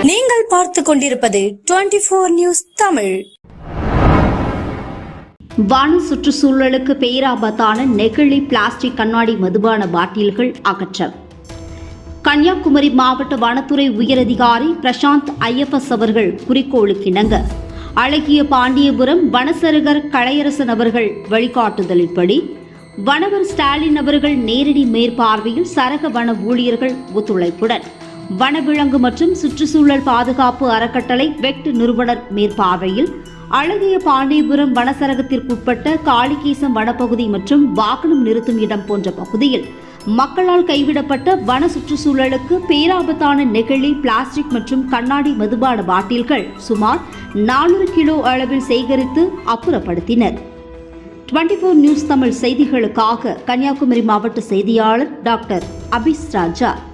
நீங்கள் பார்த்துக் கொண்டிருப்பது 24 நியூஸ் தமிழ். வன சுற்றுச்சூழலுக்கு பேராபத்தான நெகிழி பிளாஸ்டிக் கண்ணாடி மதுபான பாட்டில்கள் அகற்றம். கன்னியாகுமரி மாவட்ட வனத்துறை உயரதிகாரி பிரசாந்த் ஐஎஃப்எஸ் அவர்கள் குறிக்கோளுக்கிணங்க அழகிய பாண்டியபுரம் வனசரகர் கலையரசன் அவர்கள் வழிகாட்டுதலின்படி வனவர் ஸ்டாலின் அவர்கள் நேரடி மேற்பார்வையில் சரக வன ஊழியர்கள் ஒத்துழைப்புடன் வனவிலங்கு மற்றும் சுற்றுச்சூழல் பாதுகாப்பு அறக்கட்டளை வெட்டு நிறுவனர் மேற்பார்வையில் அழகிய பாண்டியபுரம் வனசரகத்திற்குட்பட்ட காளிகேசம் வனப்பகுதி மற்றும் வாகனம் நிறுத்தும் இடம் போன்ற பகுதியில் மக்களால் கைவிடப்பட்ட வன சுற்றுச்சூழலுக்கு பேராபத்தான நெகிழி பிளாஸ்டிக் மற்றும் கண்ணாடி மதுபான பாட்டில்கள் சுமார் 400 கிலோ அளவில் சேகரித்து அப்புறப்படுத்தினர். 24 நியூஸ் தமிழ் செய்திகளுக்காக கன்னியாகுமரி மாவட்ட செய்தியாளர் டாக்டர் அபிஸ் ராஜா.